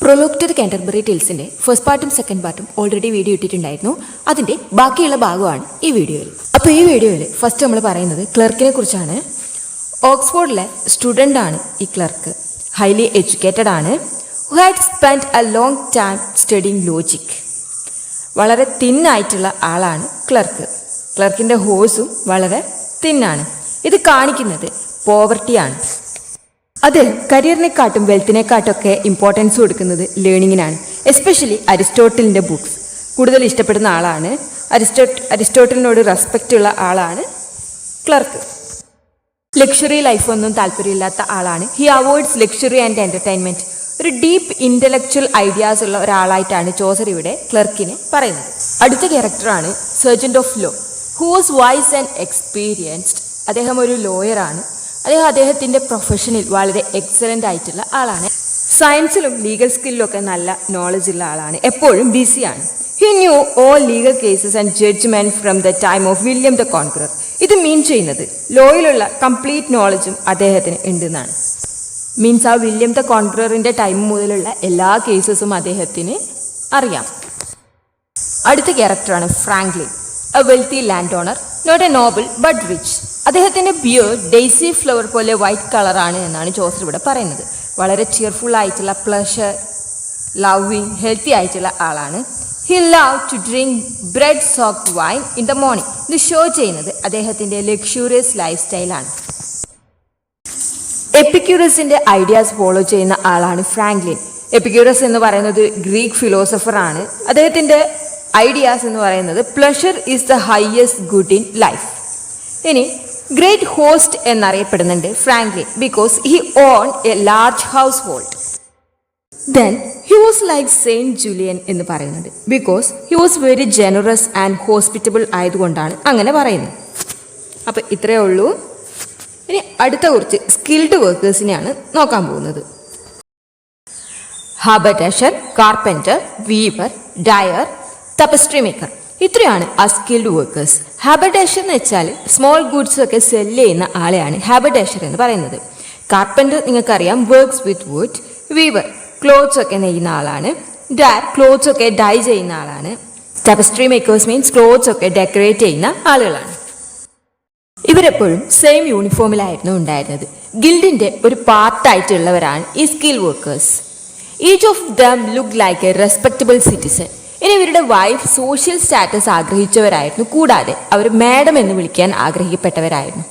Prologue to the Canterbury ടെയിൽസിൻ്റെ first പാർട്ടും second പാർട്ടും ഓൾറെഡി വീഡിയോ ഇട്ടിട്ടുണ്ടായിരുന്നു. അതിൻ്റെ ബാക്കിയുള്ള ഭാഗമാണ് ഈ വീഡിയോയിൽ. അപ്പോൾ ഈ വീഡിയോയിൽ ഫസ്റ്റ് നമ്മൾ പറയുന്നത് ക്ലർക്കിനെ കുറിച്ചാണ്. ഓക്സ്ഫോർഡിലെ സ്റ്റുഡൻ്റ് ആണ് ഈ ക്ലർക്ക്. ഹൈലി എഡ്യൂക്കേറ്റഡ് ആണ്. Who had spend A long time studying logic. വളരെ തിന്നായിട്ടുള്ള ആളാണ് ക്ലർക്ക്. ക്ലർക്കിൻ്റെ ഹോഴ്സും വളരെ തിന്നാണ്. ഇത് കാണിക്കുന്നത് പോവർട്ടിയാണ്. അത് കരിയറിനെക്കാട്ടും വെൽത്തിനെക്കാട്ടൊക്കെ ഇമ്പോർട്ടൻസ് കൊടുക്കുന്നത് ലേണിങ്ങിനാണ്. എസ്പെഷ്യലി അരിസ്റ്റോട്ടലിൻ്റെ ബുക്സ് കൂടുതൽ ഇഷ്ടപ്പെടുന്ന ആളാണ്. അരിസ്റ്റോട്ടലിനോട് റെസ്പെക്റ്റ് ഉള്ള ആളാണ് ക്ലർക്ക്. ലക്ഷറി ലൈഫൊന്നും താല്പര്യമില്ലാത്ത ആളാണ്. He avoids luxury and entertainment. ഒരു ഡീപ്പ് ഇൻ്റലക്ച്വൽ ഐഡിയാസ് ഉള്ള ഒരാളായിട്ടാണ് ചോസർ ഇവിടെ ക്ലർക്കിനെ പറയുന്നത്. അടുത്ത ക്യാരക്ടറാണ് sergeant of law, who was wise and experienced. അദ്ദേഹം ഒരു ലോയറാണ്. അദ്ദേഹത്തിൻ്റെ പ്രൊഫഷനിൽ വളരെ എക്സലൻ്റ് ആയിട്ടുള്ള ആളാണ്. സയൻസിലും ലീഗൽ സ്കില്ലിലൊക്കെ നല്ല നോളജ് ഉള്ള ആളാണ്. എപ്പോഴും ബിസിയാണ്. He knew all legal cases and judgment from the time of William the Conqueror. ഇത് മീൻ ചെയ്യുന്നത് ലോയിലുള്ള കംപ്ലീറ്റ് നോളജും അദ്ദേഹത്തിന് ഉണ്ടെന്നാണ്. മീൻസ് ആ വില്യം ദ കോൺക്വററിൻ്റെ ടൈം മുതലുള്ള എല്ലാ കേസസും അദ്ദേഹത്തിന് അറിയാം. അടുത്ത ക്യാരക്ടറാണ് Franklin, a wealthy land owner, not a noble but rich. അദ്ദേഹത്തിൻ്റെ ബിയർഡ് ഡെയ്സി ഫ്ലവർ പോലെ വൈറ്റ് കളറാണ് എന്നാണ് ചോസർ ഇവിടെ പറയുന്നത്. വളരെ ചിയർഫുൾ ആയിട്ടുള്ള, പ്ലഷർ ലവിങ്, ഹെൽത്തി ആയിട്ടുള്ള ആളാണ്. He love to drink bread soaked wine in the morning. ഇത് ഷോ ചെയ്യുന്നത് അദ്ദേഹത്തിൻ്റെ ലക്ഷൂറിയസ് ലൈഫ് സ്റ്റൈലാണ്. എപ്പിക്യൂറസിൻ്റെ ഐഡിയാസ് ഫോളോ ചെയ്യുന്ന ആളാണ് ഫ്രാങ്ക്ലിൻ. എപ്പിക്യൂറസ് എന്ന് പറയുന്നത് ഗ്രീക്ക് ഫിലോസഫറാണ്. അദ്ദേഹത്തിൻ്റെ ഐഡിയാസ് എന്ന് പറയുന്നത് pleasure is the highest good in life. ഇനി ഗ്രേറ്റ് ഹോസ്റ്റ് എന്നറിയപ്പെടുന്നുണ്ട് Franklin because he own a large household. Then he was like Saint Julian എന്ന് പറയുന്നുണ്ട് because he was very generous and hospitable ആയതുകൊണ്ടാണ് അങ്ങനെ പറയുന്നത്. അപ്പോൾ ഇത്രയേ ഉള്ളൂ. ഇനി അടുത്ത കുറച്ച് സ്കിൽഡ് വർക്കേഴ്സിനെയാണ് നോക്കാൻ പോകുന്നത്. ഹാബർഡഷർ, കാർപ്പൻറ്റർ, വീവർ, ഡയർ, ടപ്പസ്ട്രി മേക്കർ. ഇത്രയാണ് ആ സ്കിൽഡ് വർക്കേഴ്സ്. ഹാബർഡഷർ എന്ന് വെച്ചാൽ സ്മോൾ ഗുഡ്സ് ഒക്കെ സെല്ല് ചെയ്യുന്ന ആളെയാണ് ഹാബർഡഷർ എന്ന് പറയുന്നത്. കാർപ്പൻറ്റർ നിങ്ങൾക്കറിയാം, works with wood. Weaver clothes ഒക്കെ നെയ്യുന്ന ആളാണ്. ഡയർ ക്ലോത്ത്സ് ഒക്കെ ഡൈ ചെയ്യുന്ന ആളാണ്. ടപ്പസ്ട്രി മേക്കേഴ്സ് മീൻസ് ക്ലോത്ത്സ് ഒക്കെ ഡെക്കറേറ്റ് ചെയ്യുന്ന ആളുകളാണ്. ഇവരെപ്പോഴും സെയിം യൂണിഫോമിലായിരുന്നു ഉണ്ടായിരുന്നത്. ഗിൽഡിൻ്റെ ഒരു പാർട്ടായിട്ടുള്ളവരാണ് ഈ skill workers. Each of them look like A respectable citizen. ഇനി ഇവരുടെ വൈഫ് സോഷ്യൽ സ്റ്റാറ്റസ് ആഗ്രഹിച്ചവരായിരുന്നു. കൂടാതെ അവർ മാഡം എന്ന് വിളിക്കാൻ ആഗ്രഹിക്കപ്പെട്ടവരായിരുന്നു.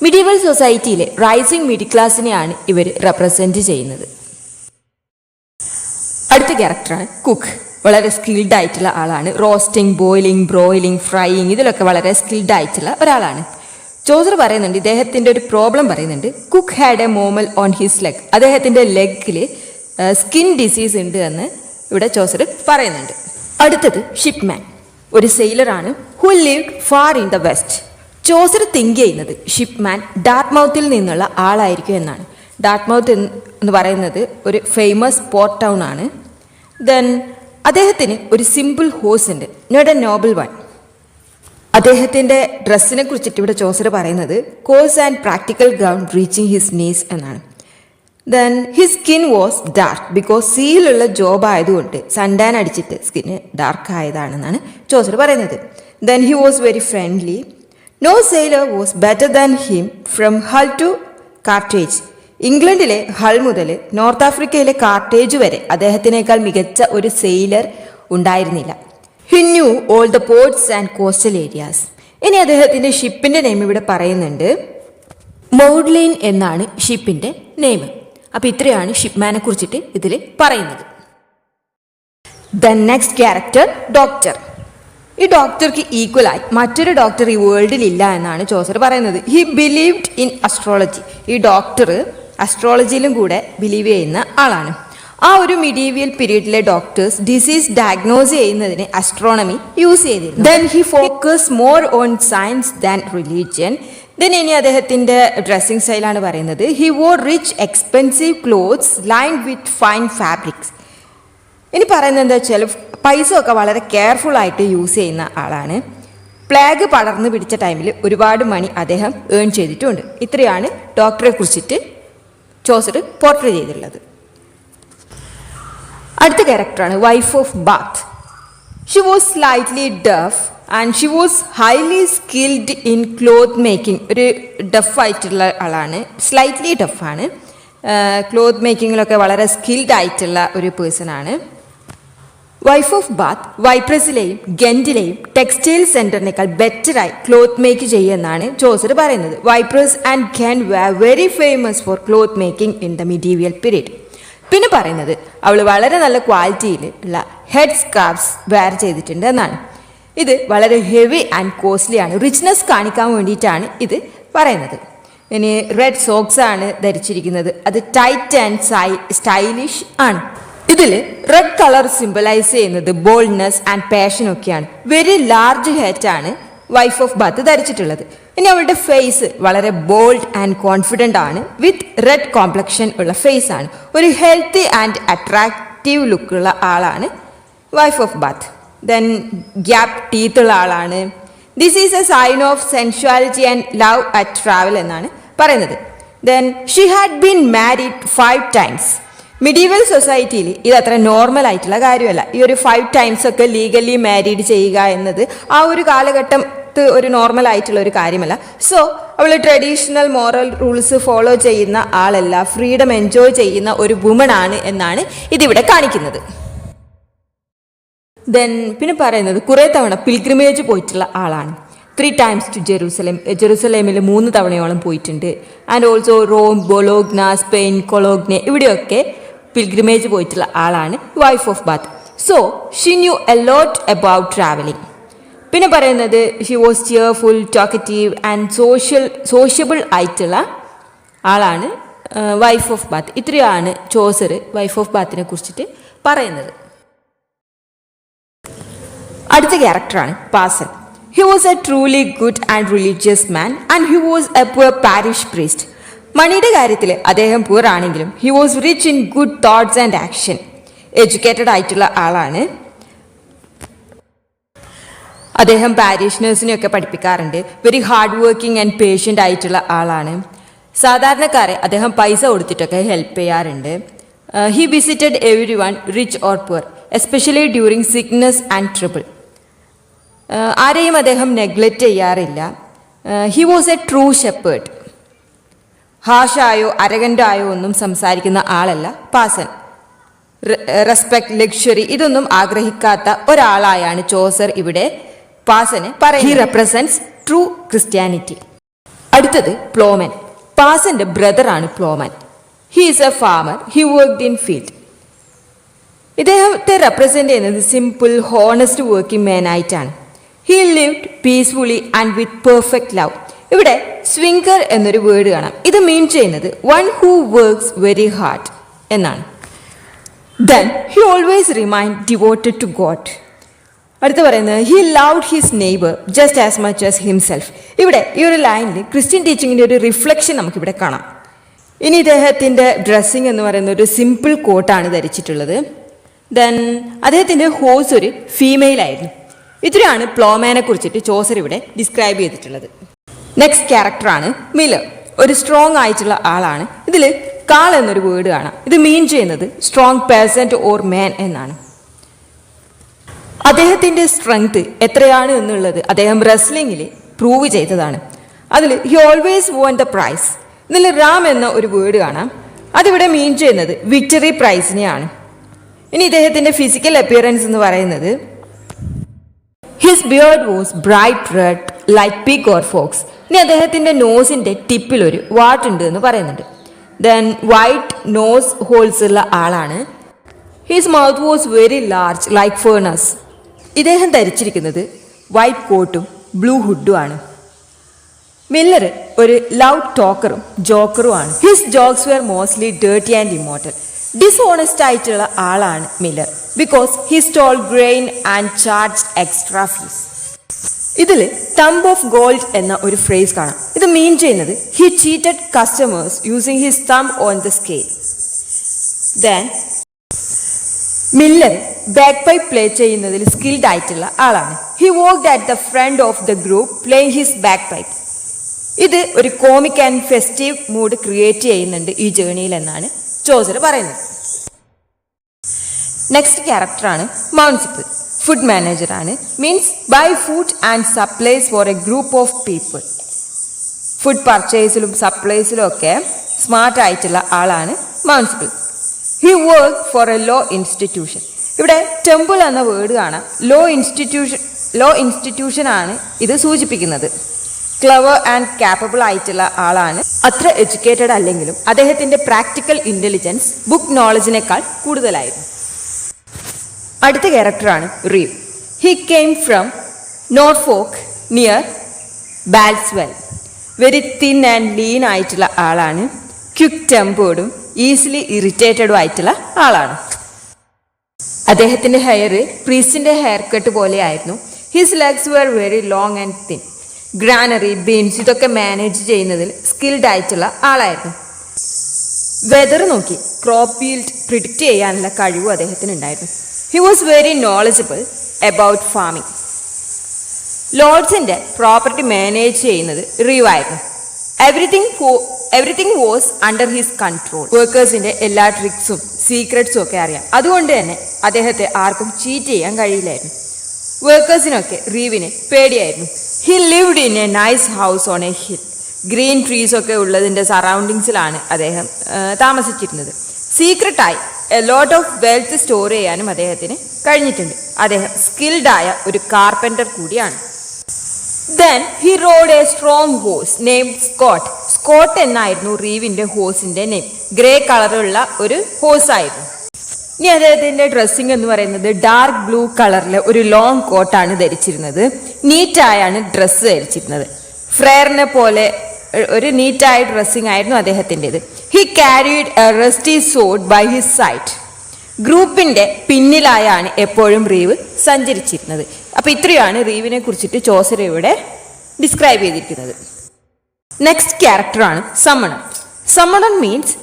മിഡീവൽ സൊസൈറ്റിയിലെ റൈസിംഗ് മിഡിൽ ക്ലാസ്സിനെയാണ് ഇവർ റെപ്രസെൻറ്റ് ചെയ്യുന്നത്. അടുത്ത ക്യാരക്ടറാണ് കുക്ക്. വളരെ സ്കിൽഡ് ആയിട്ടുള്ള ആളാണ്. റോസ്റ്റിംഗ്, ബോയിലിംഗ്, ബ്രോയിലിംഗ്, ഫ്രൈയിങ് ഇതിലൊക്കെ വളരെ സ്കിൽഡ് ആയിട്ടുള്ള ഒരാളാണ്. ചോസർ പറയുന്നുണ്ട്, ഇദ്ദേഹത്തിൻ്റെ ഒരു പ്രോബ്ലം പറയുന്നുണ്ട്. Cook had a mormal on his leg. അദ്ദേഹത്തിൻ്റെ ലെഗിൽ സ്കിൻ ഡിസീസ് ഉണ്ട് എന്ന് ഇവിടെ ചോസർ പറയുന്നുണ്ട്. അടുത്തത് ഷിപ്പ്മാൻ, ഒരു സെയിലറാണ്. Who lived far in the west. Chaucer think ചെയ്യുന്നത് ഷിപ്പ്മാൻ ഡാർട്ട്മൗത്തിൽ നിന്നുള്ള ആളായിരിക്കും എന്നാണ്. ഡാർട്ട്മൗത്ത് എന്ന് പറയുന്നത് ഒരു ഫേമസ് പോർട്ട് ടൗൺ ആണ്. ദെൻ അദ്ദേഹത്തിന് ഒരു സിമ്പിൾ ഹോഴ്സ് ഉണ്ട്, നോട്ട് എ നോബിൾ വൺ. അദ്ദേഹത്തിൻ്റെ ഡ്രസ്സിനെ കുറിച്ചിട്ട് ഇവിടെ ചോസർ പറയുന്നത് coarse and practical gown reaching his knees എന്നാണ്. Then his skin was dark because സീലുള്ള ജോബ് ആയതുകൊണ്ട് സൺടാൻ അടിച്ചിട്ട് സ്കിന്ന് ഡാർക്ക് ആയതാണെന്നാണ് ചോസർ പറയുന്നത്. Then he was very friendly. No sailor was better than him from Hull to Carthage. ഇംഗ്ലണ്ടിലെ Hull മുതൽ North ആഫ്രിക്കയിലെ Carthage വരെ അദ്ദേഹത്തിനേക്കാൾ മികച്ച ഒരു സെയിലർ ഉണ്ടായിരുന്നില്ല. He knew all the ports and coastal areas. ഇനി അദ്ദേഹത്തിൻ്റെ ഷിപ്പിൻ്റെ നെയിം ഇവിടെ പറയുന്നുണ്ട്. മൗഡ്ലെയിൻ എന്നാണ് ഷിപ്പിൻ്റെ നെയിം. അപ്പോൾ ഇത്രയാണ് ഷിപ്പ്മാനെ കുറിച്ചിട്ട് ഇതിൽ പറയുന്നത്. The next character doctor. ഈ ഡോക്ടർക്ക് ഈക്വലായി മറ്റൊരു ഡോക്ടർ ഈ വേൾഡിൽ ഇല്ല എന്നാണ് ചോസർ പറയുന്നത്. He believed in astrology. ഈ ഡോക്ടർ അസ്ട്രോളജിയിലും കൂടെ ബിലീവ് ചെയ്യുന്ന ആളാണ്. ആ ഒരു മിഡീവിയൽ പീരീഡിലെ ഡോക്ടേഴ്സ് ഡിസീസ് ഡയഗ്നോസ് ചെയ്യുന്നതിന് അസ്ട്രോണമി യൂസ് ചെയ്തിരുന്നു. Then he focus more on science than religion. Then ഇനി അദ്ദേഹത്തിൻ്റെ ഡ്രസ്സിങ് സ്റ്റൈലാണ് പറയുന്നത്. He war rich expensive clothes lined with fine fabrics. ഇനി പറയുന്നത് എന്താ വെച്ചാൽ പൈസ ഒക്കെ വളരെ കെയർഫുൾ ആയിട്ട് യൂസ് ചെയ്യുന്ന ആളാണ്. പ്ലേഗ് പടർന്നു പിടിച്ച ടൈമിൽ ഒരുപാട് മണി അദ്ദേഹം ഏൺ ചെയ്തിട്ടുണ്ട്. ഇത്രയാണ് ഡോക്ടറെ കുറിച്ചിട്ട് ചോസർ പോർട്രേ ചെയ്തിട്ടുള്ളത്. അടുത്ത ക്യാരക്ടറാണ് wife of Baat. She was slightly duff and she was highly skilled in cloth making. ഒരു ഡഫായിട്ടുള്ള ആളാണ്, സ്ലൈറ്റ്ലി ഡഫാണ്. ക്ലോത്ത് മേക്കിങ്ങിലൊക്കെ വളരെ സ്കിൽഡ് ആയിട്ടുള്ള ഒരു പേഴ്സണാണ്. വൈഫ് ഓഫ് ബാത്ത് വൈപ്രസിലെയും ഗെൻറ്റിലെയും ടെക്സ്റ്റൈൽ സെൻറ്ററിനേക്കാൾ ബെറ്ററായി ക്ലോത്ത് മേക്ക് ചെയ്യുമെന്നാണ് ചോസർ പറയുന്നത്. വൈപ്രസ് ആൻഡ് ഗെൻ were very famous for cloth making in the medieval period. പിന്നെ പറയുന്നത് അവൾ വളരെ നല്ല ക്വാളിറ്റിയിൽ ഉള്ള ഹെഡ് സ്കാർഫ്സ് വെയർ ചെയ്തിട്ടുണ്ട് എന്നാണ്. ഇത് വളരെ ഹെവി ആൻഡ് കോസ്റ്റ്ലി ആണ്. റിച്ച്നെസ് കാണിക്കാൻ വേണ്ടിയിട്ടാണ് ഇത് പറയുന്നത്. ഇനി റെഡ് സോക്സ് ആണ് ധരിച്ചിരിക്കുന്നത്. അത് ടൈറ്റ് ആൻഡ് സ്റ്റൈലിഷ് ആണ്. ഇതിൽ റെഡ് കളർ സിംബലൈസ് ചെയ്യുന്നത് ബോൾഡ്നെസ് ആൻഡ് പാഷൻ ഒക്കെയാണ്. വെരി ലാർജ് ഹെഡ് ആണ് വൈഫ് ഓഫ് ബാത്ത് ധരിച്ചിട്ടുള്ളത്. ഇനി അവളുടെ ഫേസ് വളരെ ബോൾഡ് ആൻഡ് കോൺഫിഡൻ്റ് ആണ്. വിത്ത് റെഡ് കോംപ്ലക്ഷൻ ഉള്ള ഫേസ് ആണ്. ഒരു ഹെൽത്തി ആൻഡ് അട്രാക്റ്റീവ് ലുക്കുള്ള ആളാണ് wife of Bath. Then gap teeth ഉള്ള ആളാണ്. This is a sign of sensuality and love at travel എന്നാണ് പറയുന്നത്. Then she had been married 5 times. Medieval സൊസൈറ്റിയിൽ ഇത് അത്ര നോർമൽ ആയിട്ടുള്ള കാര്യമല്ല. ഈ ഒരു 5 times ഒക്കെ ലീഗലി മാരീഡ് ചെയ്യുക എന്നത് ആ ഒരു കാലഘട്ടത്ത് ഒരു നോർമൽ ആയിട്ടുള്ള ഒരു കാര്യമല്ല. സോ അവൾ ട്രഡീഷണൽ മോറൽ റൂൾസ് ഫോളോ ചെയ്യുന്ന ആളല്ല, ഫ്രീഡം എൻജോയ് ചെയ്യുന്ന ഒരു വുമൺ ആണ് എന്നാണ് ഇതിവിടെ കാണിക്കുന്നത്. ദെൻ പിന്നെ പറയുന്നത് കുറേ തവണ പിൽഗ്രിമേജ് പോയിട്ടുള്ള ആളാണ്. 3 times ടു ജെറൂസലേം. ജെറൂസലേമിൽ 3 തവണയോളം പോയിട്ടുണ്ട്. And also Rome, Bologna, Spain, Cologne, ഇവിടെയൊക്കെ പിൽഗ്രിമേജ് പോയിട്ടുള്ള ആളാണ് wife of Bath. So she knew a lot about travelling. പിന്നെ പറയുന്നത് she was cheerful, talkative and sociable ആയിട്ടുള്ള ആളാണ് വൈഫ് ഓഫ് ബാത്ത്. ഇത്രയാണ് ചോസർ വൈഫ് ഓഫ് ബാത്തിനെ കുറിച്ചിട്ട് പറയുന്നത്. അടുത്ത ക്യാരക്ടറാണ് പാസൻ. He was a truly good and religious man and he was a poor parish priest. മണിയുടെ കാര്യത്തിൽ അദ്ദേഹം പൂർ ആണെങ്കിലും he was rich in good thoughts and action. Educated ആയിട്ടുള്ള ആളാണ്. അദ്ദേഹം പാരീഷ്നേഴ്സിനെയൊക്കെ പഠിപ്പിക്കാറുണ്ട്. Very hard working and patient ആയിട്ടുള്ള ആളാണ്. സാധാരണക്കാരെ അദ്ദേഹം പൈസ കൊടുത്തിട്ടൊക്കെ ഹെൽപ്പ് ചെയ്യാറുണ്ട്. He visited everyone, rich or poor, especially during sickness and trouble. ആരെയും അദ്ദേഹം നെഗ്ലക്റ്റ് ചെയ്യാറില്ല. He was a true shepherd. ഹാഷായോ അരഗൻ്റായോ ഒന്നും സംസാരിക്കുന്ന ആളല്ല പാസൻ. റെസ്പെക്ട്, ലക്ഷറി ഇതൊന്നും ആഗ്രഹിക്കാത്ത ഒരാളായാണ് ചോസർ ഇവിടെ പാസനെ പറയുന്നത്. He represents true Christianity. അടുത്തത് പ്ലോമൻ. പാസന്റെ ബ്രദറാണ് ploughman. He is a farmer. He worked in field. ഇദ്ദേഹത്തെ റെപ്രസെൻ്റ് ചെയ്യുന്നത് സിമ്പിൾ, ഹോണസ്റ്റ് വർക്കിംഗ് മാൻ ആയിട്ടാണ്. He lived peacefully and with perfect love. ഇവിടെ സ്വിങ്കർ എന്നൊരു വേർഡ് കാണാം. ഇത് മീൻ ചെയ്യുന്നത് one who works very hard എന്നാണ്. Then he always remain devoted to God. അടുത്ത് പറയുന്നത് he loved his neighbour just as much as himself. ഇവിടെ ഈ ഒരു ലൈനിൽ ക്രിസ്ത്യൻ ടീച്ചിങ്ങിൻ്റെ ഒരു റിഫ്ലക്ഷൻ നമുക്കിവിടെ കാണാം. ഇനി ഇദ്ദേഹത്തിൻ്റെ ഡ്രസ്സിങ് എന്ന് പറയുന്ന ഒരു സിമ്പിൾ കോട്ടാണ് ധരിച്ചിട്ടുള്ളത്. ദെൻ അദ്ദേഹത്തിൻ്റെ ഹോഴ്സ് ഒരു ഫീമെയിൽ ആയിരുന്നു. ഇത്രയാണ് പ്ലോമാനെ കുറിച്ചിട്ട് ചോസർ ഇവിടെ ഡിസ്ക്രൈബ് ചെയ്തിട്ടുള്ളത്. നെക്സ്റ്റ് ക്യാരക്ടറാണ് മില്ലർ. ഒരു സ്ട്രോങ് ആയിട്ടുള്ള ആളാണ്. ഇതിൽ കാൾ എന്നൊരു വേർഡ് കാണാം. ഇത് മീൻ ചെയ്യുന്നത് സ്ട്രോങ് പേഴ്സൺ ഓർ മാൻ എന്നാണ്. അദ്ദേഹത്തിൻ്റെ സ്ട്രെങ്ത് എത്രയാണ് എന്നുള്ളത് അദ്ദേഹം റെസ്ലിംഗിൽ പ്രൂവ് ചെയ്തതാണ്. അതിൽ he always won the prize. ഇതിൽ റാം എന്ന ഒരു വേർഡ് കാണാം. അതിവിടെ മീൻ ചെയ്യുന്നത് വിക്ടറി പ്രൈസിനെയാണ്. ഇനി ഇദ്ദേഹത്തിൻ്റെ ഫിസിക്കൽ അപ്പിയറൻസ് എന്ന് പറയുന്നത് his beard was bright red like pig or fox. ഇനി അദ്ദേഹത്തിൻ്റെ നോസിൻ്റെ ടിപ്പിൽ ഒരു വാട്ടുണ്ട് എന്ന് പറയുന്നുണ്ട്. ദെൻ വൈറ്റ് നോസ് ഹോൾസ് ഉള്ള ആളാണ്. His mouth was very large like furnace. ഇദ്ദേഹം ധരിച്ചിരിക്കുന്നത് വൈറ്റ് കോട്ടും ബ്ലൂ ഹുഡും ആണ്. മില്ലർ ഒരു ലൗഡ് ടോക്കറും ജോക്കറും ആണ്. His jokes were mostly dirty and immortal. Dishonest ആയിട്ടുള്ള ആളാണ് miller because he stole grain and charge extra fees. ഇതിൽ തംബ് ഓഫ് ഗോൾഡ് എന്ന ഒരു ഫ്രേസ് കാണാം. ഇത് മീൻ ചെയ്യുന്നത് he cheated customers using his thumb on the scale. Then miller bagpipe play ചെയ്യുന്നതിൽ skilled ആയിട്ടുള്ള ആളാണ്. He worked at the front of the group playing his bagpipe. ഇത് ഒരു comic and festive mood create ചെയ്യുന്നുണ്ട് ഈ ജേണിയിൽ എന്നാണ് Chaucer പറയുന്നത്. നെക്സ്റ്റ് ക്യാരക്ടറാണ് മൗൺസിപ്പിൾ. ഫുഡ് മാനേജറാണ്. Means buy food and supplies for a group of people. Food പർച്ചേസിലും സപ്ലൈസിലും ഒക്കെ സ്മാർട്ട് ആയിട്ടുള്ള ആളാണ് manciple. He work for a law institution. ഇവിടെ ടെമ്പിൾ എന്ന വേർഡ് കാണാം. ലോ ഇൻസ്റ്റിറ്റ്യൂഷൻ ആണ് ഇത് സൂചിപ്പിക്കുന്നത്. ക്ലവർ ആൻഡ് കാപ്പബിൾ ആയിട്ടുള്ള ആളാണ്. അത്ര എഡ്യൂക്കേറ്റഡ് അല്ലെങ്കിലും അദ്ദേഹത്തിൻ്റെ പ്രാക്ടിക്കൽ ഇൻ്റലിജൻസ് ബുക്ക് നോളജിനേക്കാൾ കൂടുതലായിരുന്നു. അടുത്ത ക്യാരക്ടറാണ് reeve. He came from Norfolk near Bawdeswell. Very thin and lean ആയിട്ടുള്ള ആളാണ്. ക്വിക്ക് ടെമ്പേർഡും ഈസിലി ഇറിറ്റേറ്റഡും ആയിട്ടുള്ള ആളാണ്. അദ്ദേഹത്തിൻ്റെ ഹെയർ പ്രീസ്റ്റിൻ്റെ ഹെയർ കട്ട് പോലെ ആയിരുന്നു. His legs were very long and thin. Granary, beans ഇതൊക്കെ മാനേജ് ചെയ്യുന്നതിൽ സ്കിൽഡ് ആയിട്ടുള്ള ആളായിരുന്നു. വെതർ നോക്കി ക്രോപ്പ് ഫീൽഡ് പ്രിഡിക്റ്റ് ചെയ്യാനുള്ള കഴിവും അദ്ദേഹത്തിന് ഉണ്ടായിരുന്നു. He was very knowledgeable about farming. ലോർഡ്സിൻ്റെ പ്രോപ്പർട്ടി മാനേജ് ചെയ്യുന്നത് റീവ് ആയിരുന്നു. Everything was under his control. വർക്കേഴ്സിൻ്റെ എല്ലാ ട്രിക്സും സീക്രട്സും ഒക്കെ അറിയാം. അതുകൊണ്ട് തന്നെ അദ്ദേഹത്തെ ആർക്കും ചീറ്റ് ചെയ്യാൻ കഴിയില്ലായിരുന്നു. വർക്കേഴ്സിനൊക്കെ റീവിനെ പേടിയായിരുന്നു. He lived in a nice house on a hill. Green trees ഒക്കെ ഉള്ളതിൻ്റെ സറൗണ്ടിങ്സിലാണ് അദ്ദേഹം താമസിച്ചിരുന്നത്. സീക്രട്ടായി a lot of wealth store ചെയ്യാനും അദ്ദേഹത്തിന് കഴിഞ്ഞിട്ടുണ്ട്. അദ്ദേഹം സ്കിൽഡായ ഒരു കാർപ്പൻ്റർ കൂടിയാണ്. Then he rode a strong horse name Scot. Scot എന്നായിരുന്നു റീവിൻ്റെ ഹോഴ്സിൻ്റെ നെയിം. ഗ്രേ കളറുള്ള ഒരു ഹോഴ്സായിരുന്നു. ഇനി അദ്ദേഹത്തിൻ്റെ ഡ്രസ്സിങ് എന്ന് പറയുന്നത് ഡാർക്ക് ബ്ലൂ കളറിലെ ഒരു ലോങ് കോട്ടാണ് ധരിച്ചിരുന്നത്. നീറ്റായാണ് ഡ്രസ്സ് ധരിച്ചിരുന്നത്. ഫ്രെയറിനെ പോലെ ഒരു നീറ്റായ ഡ്രസ്സിങ് ആയിരുന്നു അദ്ദേഹത്തിൻ്റെത്. He carried a rusty sword by his side. ഗ്രൂപ്പിൻ്റെ പിന്നിലായാണ് എപ്പോഴും റീവ് സഞ്ചരിച്ചിരുന്നത്. അപ്പോൾ ഇത്രയാണ് റീവിനെ കുറിച്ചിട്ട് ചോസർ ഇവിടെ ഡിസ്ക്രൈബ് ചെയ്തിരിക്കുന്നത്. നെക്സ്റ്റ് ക്യാരക്ടറാണ് summoner. Summoner means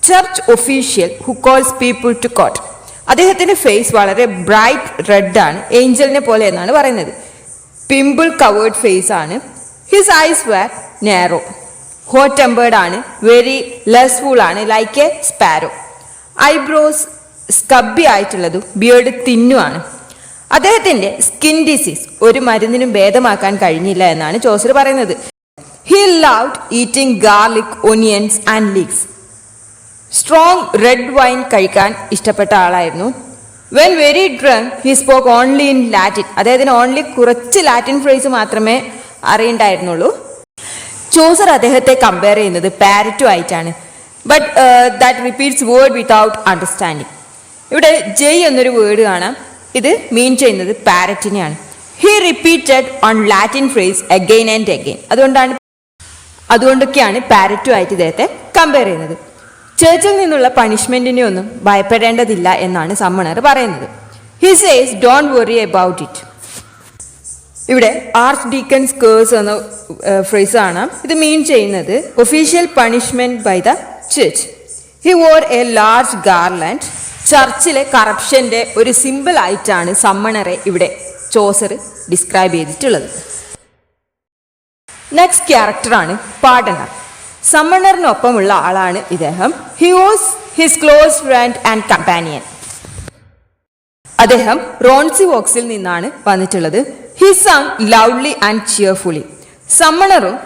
church official who calls people to court. അദ്ദേഹത്തിൻ്റെ ഫേസ് വളരെ ബ്രൈറ്റ് റെഡ് ആണ്, ഏഞ്ചലിനെ പോലെ എന്നാണ് പറയുന്നത്. പിമ്പിൾ കവേർഡ് ഫേസ് ആണ്. His eyes were narrow. Hot tempered ആണ്. വെരി ലെസ്ഫുൾ ആണ്, like a sparrow. Eyebrows scabby ആയിട്ടുള്ളതും ബിയേർഡ് തിന്നുമാണ്. അദ്ദേഹത്തിൻ്റെ സ്കിൻ ഡിസീസ് ഒരു മരുന്നിനും ഭേദമാക്കാൻ കഴിഞ്ഞില്ല എന്നാണ് ചോസർ പറയുന്നത്. He loved eating garlic, onions and leeks. Strong red wine കഴിക്കാൻ ഇഷ്ടപ്പെട്ട ആളായിരുന്നു. When very drunk he spoke only in Latin. അദ്ദേഹത്തിന് ഓൺലി കുറച്ച് ലാറ്റിൻ ഫ്രേസ് മാത്രമേ അറിയണ്ടായിരുന്നുള്ളൂ. ചോസർ അദ്ദേഹത്തെ കമ്പയർ ചെയ്യുന്നത് പാരറ്റും ആയിട്ടാണ്. But that repeats word without understanding. ഇവിടെ ജയ് എന്നൊരു വേർഡ് കാണാം. ഇത് മീൻ ചെയ്യുന്നത് പാരറ്റിനെയാണ്. He repeated on Latin phrase again and again. അതുകൊണ്ടൊക്കെയാണ് പാരറ്റും ആയിട്ട് ഇദ്ദേഹത്തെ കമ്പയർ ചെയ്യുന്നത്. ചേർച്ചിൽ നിന്നുള്ള പണിഷ്മെൻറ്റിനെ ഒന്നും ഭയപ്പെടേണ്ടതില്ല എന്നാണ് സമ്മണർ പറയുന്നത്. He says don't worry about it. ഇവിടെ ആർച്ച് ഡീക്കൻസ് കേഴ്സ് എന്ന ഫ്രേസ് കാണാം. ഇത് മീൻ ചെയ്യുന്നത് official punishment by the church. He wore a large garland. ചർച്ചിലെ കറപ്ഷൻ്റെ ഒരു സിമ്പിൾ ആയിട്ടാണ് സമ്മണറെ ഇവിടെ ചോസർ ഡിസ്ക്രൈബ് ചെയ്തിട്ടുള്ളത്. നെക്സ്റ്റ് ക്യാരക്ടറാണ് പാർട്ട്ണർ. സമ്മണറിനൊപ്പമുള്ള ആളാണ് ഇദ്ദേഹം. He was his close friend and companion. അദ്ദേഹം റോൺസി വോക്സിൽ നിന്നാണ് വന്നിട്ടുള്ളത്. ഹി sang loudly and cheerfully. സമ്മണറും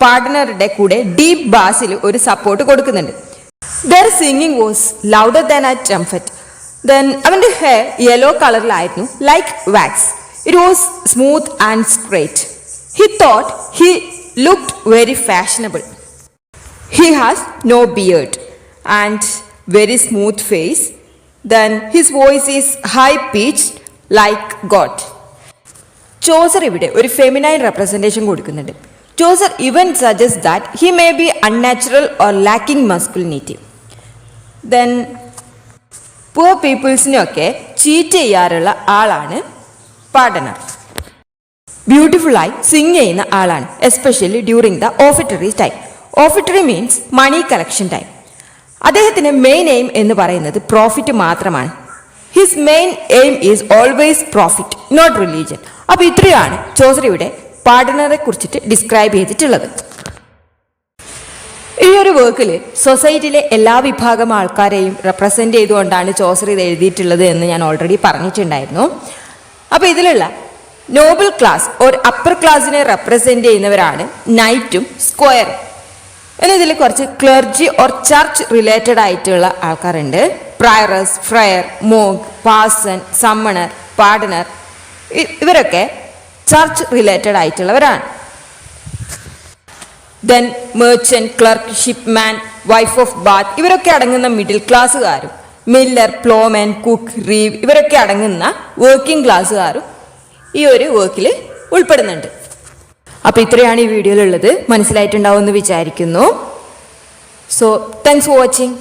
പാർട്ട്ണറുടെ കൂടെ ഡീപ് ബാസിൽ ഒരു സപ്പോർട്ട് കൊടുക്കുന്നുണ്ട്. Their singing was louder than a trumpet. Then അവൻ്റെ ഹെയർ യെല്ലോ കളറിലായിരുന്നു, like wax. It was smooth and straight. He thought he looked very fashionable. He has no beard and very smooth face. Then his voice is high pitched like God. Chaucer ഇവിടെ ഒരു feminine representation കൊടുക്കുന്നുണ്ട്. Chaucer even suggests that he may be unnatural or lacking masculinity. Then poor peoplesനെയൊക്കെ cheat ചെയ്യാറുള്ള ആളാണ് pardoner. ബ്യൂട്ടിഫുള്ളായി sing ചെയ്യുന്ന ആളാണ്, especially during the offertory time. Offertory means money collection time. അദ്ദേഹത്തിൻ്റെ മെയിൻ എയിം എന്ന് പറയുന്നത് പ്രോഫിറ്റ് മാത്രമാണ്. His main aim is always profit, not religion. അപ്പോൾ ഇത്രയാണ് ചോസർ ഇവിടെ പാർട്ട്ണറെ കുറിച്ചിട്ട് ഡിസ്ക്രൈബ് ചെയ്തിട്ടുള്ളത്. ഈ ഒരു വർക്കിൽ സൊസൈറ്റിയിലെ എല്ലാ വിഭാഗം ആൾക്കാരെയും റെപ്രസെൻ്റ് ചെയ്തുകൊണ്ടാണ് ചോസർ ഇത് എഴുതിയിട്ടുള്ളത് എന്ന് ഞാൻ ഓൾറെഡി പറഞ്ഞിട്ടുണ്ടായിരുന്നു. അപ്പോൾ ഇതിലുള്ള നോബിൾ ക്ലാസ് ഒരു അപ്പർ ക്ലാസ്സിനെ റെപ്രസെൻ്റ് ചെയ്യുന്നവരാണ് നൈറ്റും സ്ക്വയറും. എന്നതിൽ കുറച്ച് ക്ലർജി ഓർ ചർച്ച് റിലേറ്റഡ് ആയിട്ടുള്ള ആൾക്കാരുണ്ട്. പ്രയറസ്, ഫ്രയർ, മോങ്ക്, പാസൺ, സമ്മണർ, പാർഡനർ, ഇവരൊക്കെ ചർച്ച് റിലേറ്റഡ് ആയിട്ടുള്ളവരാണ്. Then merchant, clerk, shipman, wife of Bath ഇവരൊക്കെ അടങ്ങുന്ന മിഡിൽ ക്ലാസ്സുകാരും, മില്ലർ, പ്ലോമാൻ, കുക്ക്, റീവ് ഇവരൊക്കെ അടങ്ങുന്ന വർക്കിംഗ് ക്ലാസ്സുകാരും ഈ ഒരു വർക്കിൽ ഉൾപ്പെടുന്നുണ്ട്. അപ്പോൾ ഇത്രയാണ് ഈ വീഡിയോയിലുള്ളത്. മനസ്സിലായിട്ടുണ്ടാവും എന്ന് വിചാരിക്കുന്നു. So thanks for watching.